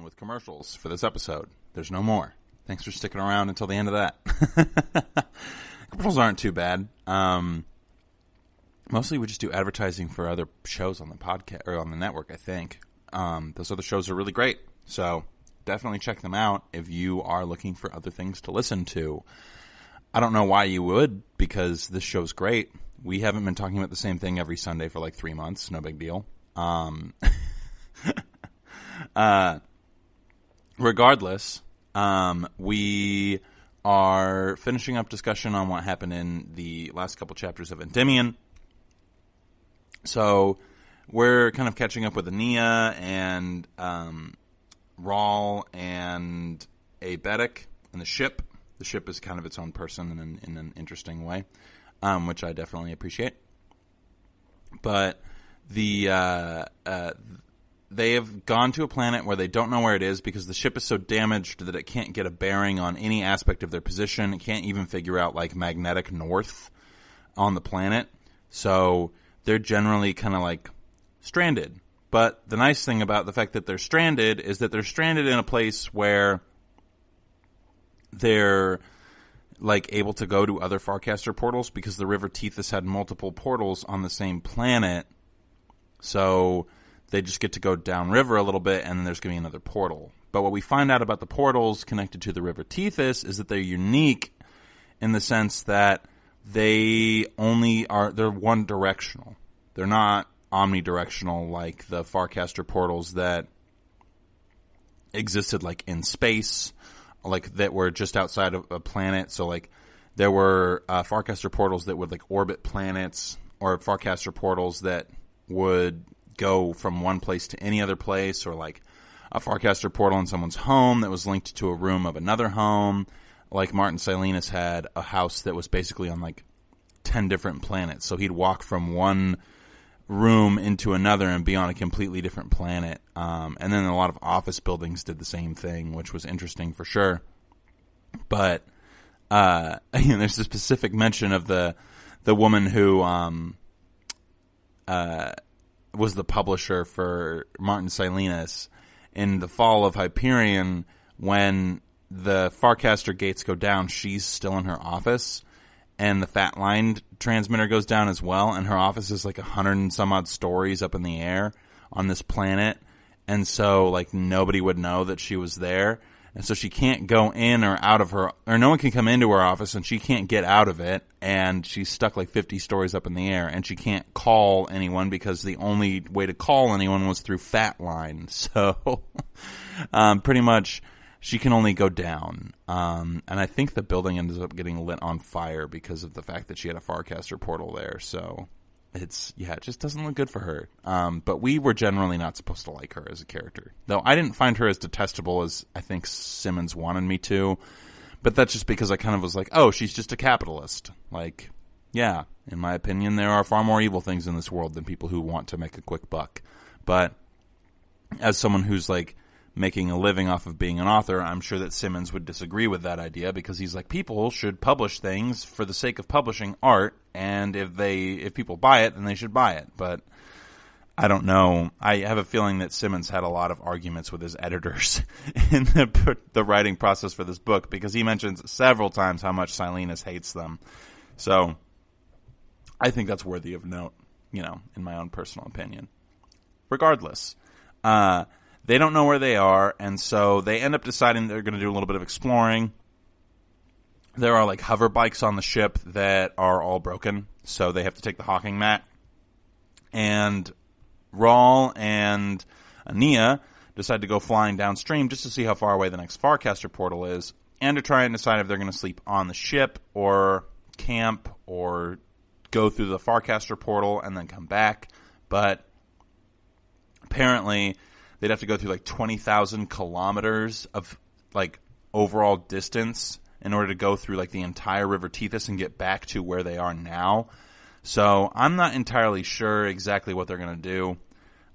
[SPEAKER 2] With commercials for this episode. There's no more. Thanks for sticking around until the end of that. Commercials aren't too bad. Mostly we just do advertising for other shows on the podcast or on the network, I think. Those other shows are really great. So definitely check them out if you are looking for other things to listen to. I don't know why you would, because this show's great. We haven't been talking about the same thing every Sunday for like 3 months. No big deal. Regardless, we are finishing up discussion on what happened in the last couple chapters of Endymion. So we're kind of catching up with Ania and Rawl and Abetic and the ship. The ship is kind of its own person in an interesting way, which I definitely appreciate. But they have gone to a planet where they don't know where it is because the ship is so damaged that it can't get a bearing on any aspect of their position. It can't even figure out, like, magnetic north on the planet. So they're generally kind of, like, stranded. But the nice thing about the fact that they're stranded is that they're stranded in a place where they're, like, able to go to other Farcaster portals because the River Tethys had multiple portals on the same planet. So they just get to go downriver a little bit, and then there's going to be another portal. But what we find out about the portals connected to the River Tethys is that they're unique in the sense that they're one directional. They're not omnidirectional like the Farcaster portals that existed like in space, like that were just outside of a planet. So like there were Farcaster portals that would like orbit planets, or Farcaster portals that would go from one place to any other place, or like a Farcaster portal in someone's home that was linked to a room of another home. Like Martin Silenus had a house that was basically on like 10 different planets. So he'd walk from one room into another and be on a completely different planet. And then a lot of office buildings did the same thing, which was interesting for sure. But there's a specific mention of the woman who was the publisher for Martin Silenus in the fall of Hyperion. When the Farcaster gates go down, she's still in her office, and the Fat Line transmitter goes down as well, and her office is like 100 and some odd stories up in the air on this planet, and so like nobody would know that she was there. And so she can't go in or out of her, or no one can come into her office, and she can't get out of it. And she's stuck like 50 stories up in the air, and she can't call anyone because the only way to call anyone was through Fat Line. So, pretty much she can only go down. And I think the building ends up getting lit on fire because of the fact that she had a Farcaster portal there. So it just doesn't look good for her. But we were generally not supposed to like her as a character. Though I didn't find her as detestable as I think Simmons wanted me to. But that's just because I kind of was like, oh, she's just a capitalist. Like, yeah, in my opinion, there are far more evil things in this world than people who want to make a quick buck. But as someone who's like making a living off of being an author, I'm sure that Simmons would disagree with that idea, because he's like, people should publish things for the sake of publishing art, and if people buy it, then they should buy it. But I don't know. I have a feeling that Simmons had a lot of arguments with his editors in the writing process for this book, because he mentions several times how much Silenus hates them. So I think that's worthy of note, in my own personal opinion. Regardless, they don't know where they are, and so they end up deciding they're going to do a little bit of exploring. There are hover bikes on the ship that are all broken, so they have to take the Hawking mat. And Rawl and Ania decide to go flying downstream just to see how far away the next Farcaster portal is, and to try and decide if they're going to sleep on the ship or camp or go through the Farcaster portal and then come back. But apparently they'd have to go through 20,000 kilometers of overall distance in order to go through the entire River Tethys and get back to where they are now. So I'm not entirely sure exactly what they're going to do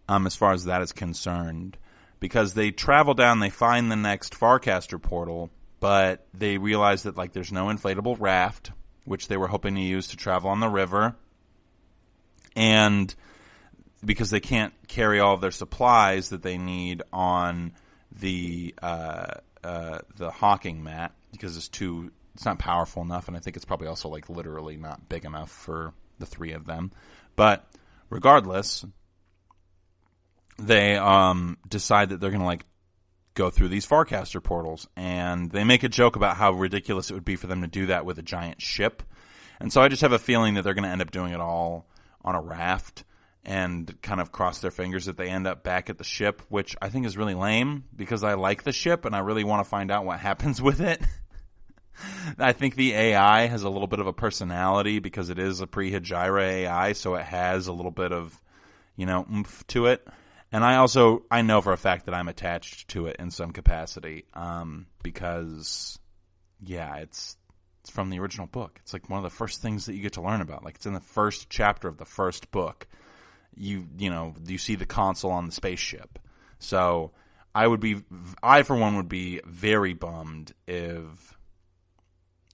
[SPEAKER 2] as far as that is concerned. Because they travel down, they find the next Farcaster portal, but they realize that there's no inflatable raft, which they were hoping to use to travel on the river. And because they can't carry all of their supplies that they need on the Hawking mat, because it's not powerful enough, and I think it's probably also literally not big enough for the three of them. But regardless, they decide that they're going to go through these Farcaster portals, and they make a joke about how ridiculous it would be for them to do that with a giant ship. And so I just have a feeling that they're going to end up doing it all on a raft, and kind of cross their fingers that they end up back at the ship, which I think is really lame, because I like the ship and I really want to find out what happens with it. I think the AI has a little bit of a personality because it is a pre-Hijira AI, so it has a little bit of, oomph to it. And I know for a fact that I'm attached to it in some capacity, because, it's from the original book. It's one of the first things that you get to learn about. It's in the first chapter of the first book. You see the console on the spaceship. So I for one would be very bummed if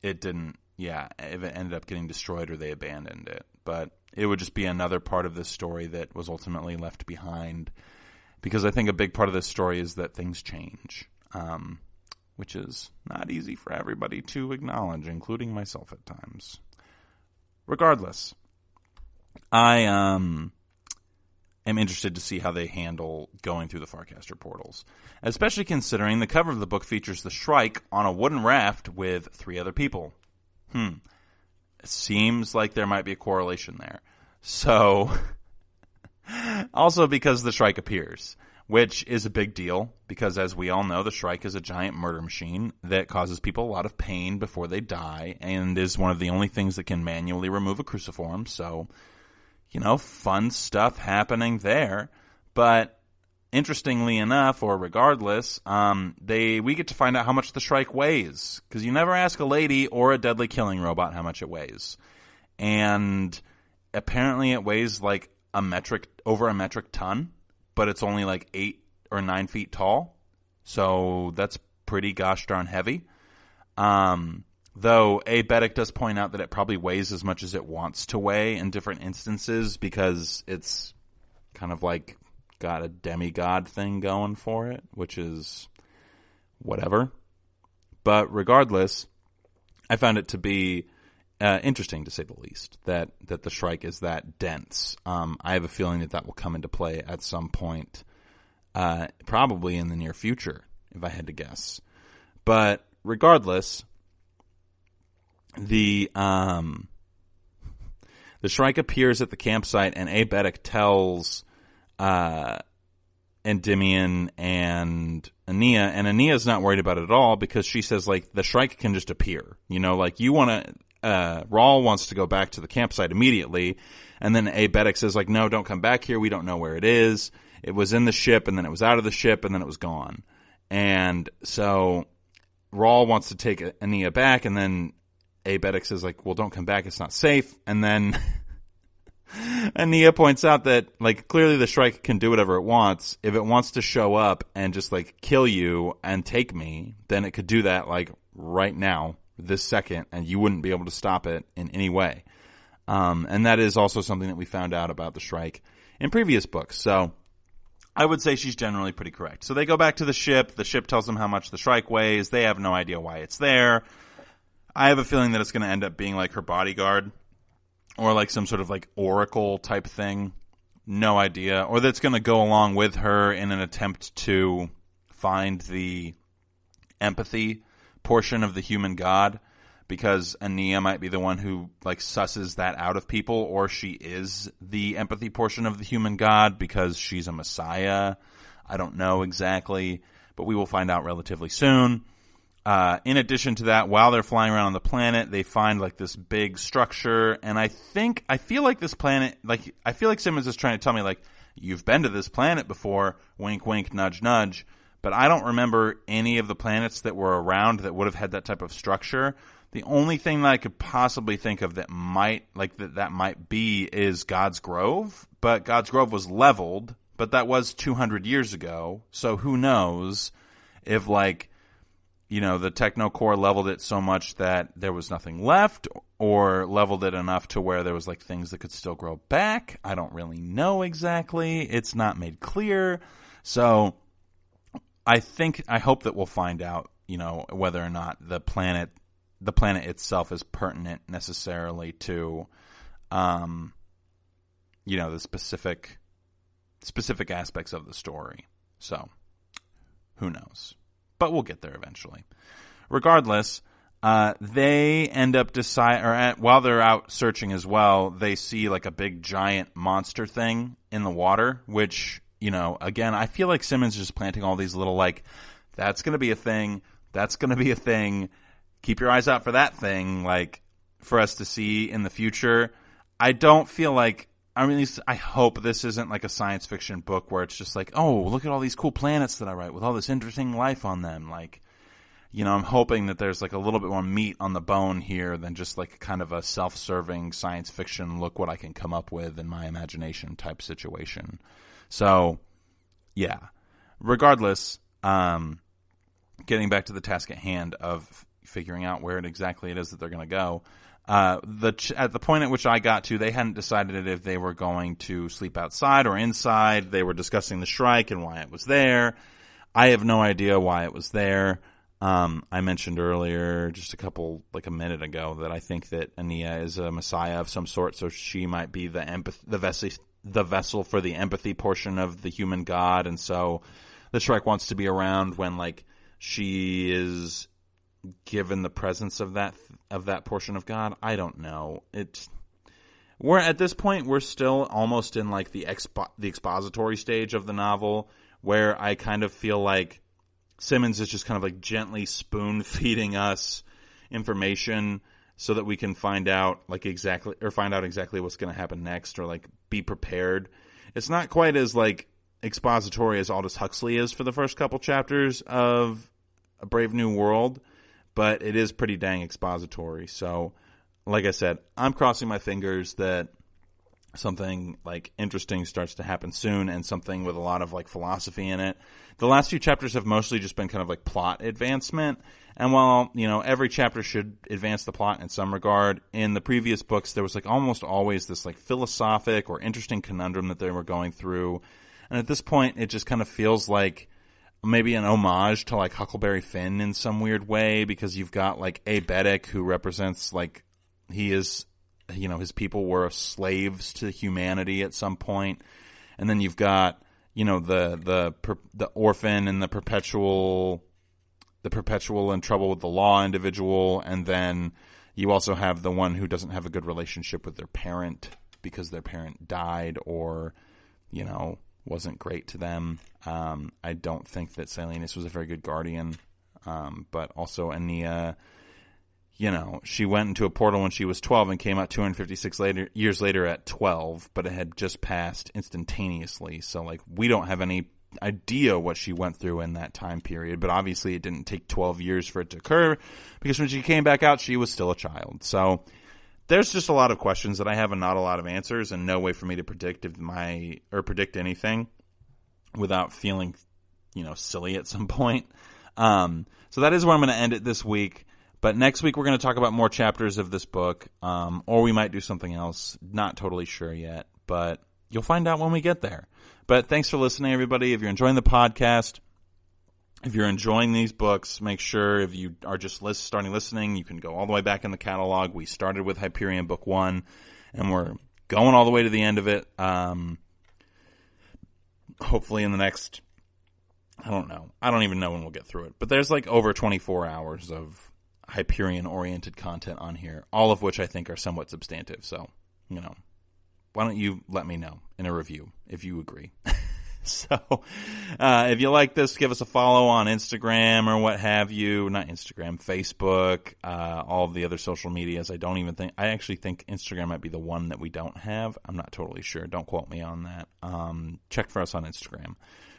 [SPEAKER 2] it didn't, if it ended up getting destroyed or they abandoned it. But it would just be another part of this story that was ultimately left behind, because I think a big part of this story is that things change, which is not easy for everybody to acknowledge, including myself at times. Regardless, I am interested to see how they handle going through the Farcaster portals, especially considering the cover of the book features the Shrike on a wooden raft with 3 other people. It seems like there might be a correlation there. So, also because the Shrike appears, which is a big deal, because as we all know, the Shrike is a giant murder machine that causes people a lot of pain before they die, and is one of the only things that can manually remove a cruciform. So, fun stuff happening there. But interestingly enough, or regardless, we get to find out how much the Shrike weighs, because you never ask a lady or a deadly killing robot how much it weighs. And apparently it weighs over a metric ton, but it's only 8 or 9 feet tall. So that's pretty gosh darn heavy. Though Abetic does point out that it probably weighs as much as it wants to weigh in different instances, because it's kind of got a demigod thing going for it, which is whatever. But regardless, I found it to be interesting, to say the least, that the Shrike is that dense. I have a feeling that will come into play at some point, probably in the near future, if I had to guess. But regardless, the Shrike appears at the campsite, and Abetic tells Endymion and Ania, and Ania's not worried about it at all, because she says the Shrike can just appear. You want to. Rawl wants to go back to the campsite immediately, and then Abetic says no, don't come back here. We don't know where it is. It was in the ship, and then it was out of the ship, and then it was gone. And so Rawl wants to take Ania back, and then Abetic says well, don't come back. It's not safe. And then Ania points out that clearly the Shrike can do whatever it wants. If it wants to show up and just kill you and take me, then it could do that right now, this second, and you wouldn't be able to stop it in any way. And that is also something that we found out about the Shrike
[SPEAKER 4] in previous books. So I would say she's generally pretty correct. So they go back to the ship. The ship tells them how much the Shrike weighs. They have no idea why it's there. I have a feeling that it's going to end up being like her bodyguard or like some sort of like oracle type thing. No idea. Or that's going to go along with her in an attempt to find the empathy portion of the human god, because Ania might be the one who like susses that out of people, or she is the empathy portion of the human god because she's a messiah. I don't know exactly, but we will find out relatively soon. In addition to that, while they're flying around on the planet, they find like this big structure, and I feel like this planet, like I feel like Simmons is trying to tell me like, you've been to this planet before, wink wink, nudge nudge, but I don't remember any of the planets that were around that would have had that type of structure. The only thing that I could possibly think of that might be is God's Grove, but God's Grove was leveled, but that was 200 years ago, so who knows if like, you know, the Technocore leveled it so much that there was nothing left, or leveled it enough to where there was like things that could still grow back. I don't really know exactly. It's not made clear. So I hope that we'll find out, you know, whether or not the planet itself is pertinent necessarily to, you know, the specific aspects of the story. So who knows? But we'll get there eventually. Regardless, they end up while they're out searching as well, they see like a big giant monster thing in the water, which, you know, again, I feel like Simmons is just planting all these little like, that's going to be a thing, that's going to be a thing, keep your eyes out for that thing, like, for us to see in the future. I don't feel like, I mean, at least I hope this isn't like a science fiction book where it's just like, oh, look at all these cool planets that I write with all this interesting life on them. Like, you know, I'm hoping that there's like a little bit more meat on the bone here than just like kind of a self-serving science fiction, look what I can come up with in my imagination type situation. So, yeah. Regardless, getting back to the task at hand of figuring out where exactly it is that they're going to go. At the point at which I got to, they hadn't decided if they were going to sleep outside or inside. They were discussing the Shrike and why it was there. I have no idea why it was there. I mentioned earlier, just a minute ago, that I think that Ania is a messiah of some sort, so she might be the vessel for the empathy portion of the human god, and so the Shrike wants to be around when like she is given the presence of that portion of God. I don't know. We're at this point, we're still almost in like the expository stage of the novel, where I kind of feel like Simmons is just kind of like gently spoon feeding us information so that we can find out exactly what's going to happen next, or like be prepared. It's not quite as like expository as Aldous Huxley is for the first couple chapters of A Brave New World, but it is pretty dang expository. So, like I said, I'm crossing my fingers that something like interesting starts to happen soon, and something with a lot of like philosophy in it. The last few chapters have mostly just been kind of like plot advancement, and while, you know, every chapter should advance the plot in some regard, in the previous books there was like almost always this like philosophic or interesting conundrum that they were going through, and at this point it just kind of feels like maybe an homage to like Huckleberry Finn in some weird way, because you've got like Abetic, who represents like, he is, you know, his people were slaves to humanity at some point, and then you've got, you know, the orphan and the perpetual in trouble with the law individual, and then you also have the one who doesn't have a good relationship with their parent because their parent died, or, you know, wasn't great to them. I don't think that Silenus was a very good guardian, but also Ania, you know, she went into a portal when she was 12 and came out 256 years later at 12, but it had just passed instantaneously. So, like, we don't have any idea what she went through in that time period, but obviously it didn't take 12 years for it to occur, because when she came back out, she was still a child. So there's just a lot of questions that I have and not a lot of answers, and no way for me to predict anything without feeling, you know, silly at some point. So that is where I'm going to end it this week. But next week we're going to talk about more chapters of this book, or we might do something else. Not totally sure yet, but you'll find out when we get there. But thanks for listening, everybody. If you're enjoying the podcast, if you're enjoying these books, make sure if you are just starting listening, you can go all the way back in the catalog. We started with Hyperion Book 1, and we're going all the way to the end of it. Hopefully in the next, I don't know. I don't even know when we'll get through it. But there's like over 24 hours of Hyperion-oriented content on here, all of which I think are somewhat substantive. So, why don't you let me know in a review if you agree. So, if you like this, give us a follow on Instagram or what have you. Not Instagram, Facebook, all of the other social medias. I actually think Instagram might be the one that we don't have. I'm not totally sure. Don't quote me on that. Check for us on Instagram.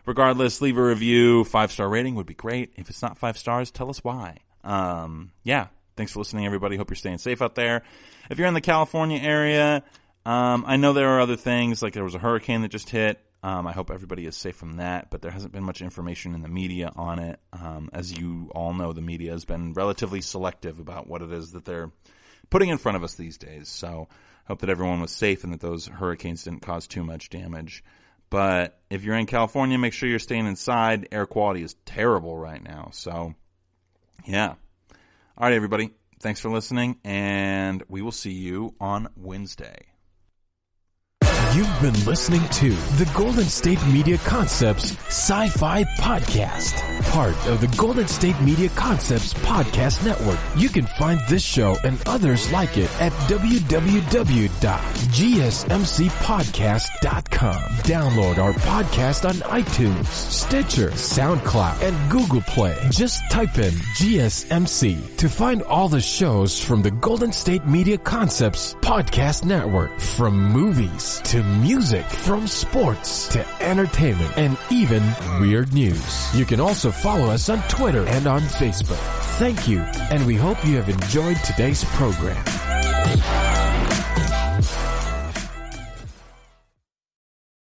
[SPEAKER 4] Regardless, leave a review. 5-star rating would be great. If it's not 5 stars, tell us why. Thanks for listening, everybody. Hope you're staying safe out there. If you're in the California area, I know there are other things, like there was a hurricane that just hit. I hope everybody is safe from that, but there hasn't been much information in the media on it. As you all know, the media has been relatively selective about what it is that they're putting in front of us these days. So hope that everyone was safe and that those hurricanes didn't cause too much damage. But if you're in California, make sure you're staying inside. Air quality is terrible right now. So, yeah. All right, everybody. Thanks for listening, and we will see you on Wednesday.
[SPEAKER 1] You've been listening to the Golden State Media Concepts Sci-Fi Podcast, part of the Golden State Media Concepts Podcast Network. You can find this show and others like it at www.gsmcpodcast.com. Download our podcast on iTunes, Stitcher, SoundCloud, and Google Play. Just type in GSMC to find all the shows from the Golden State Media Concepts Podcast Network, from movies to music, from sports to entertainment, and even weird news. You can also follow us on Twitter and on Facebook. Thank you, and we hope you have enjoyed today's program.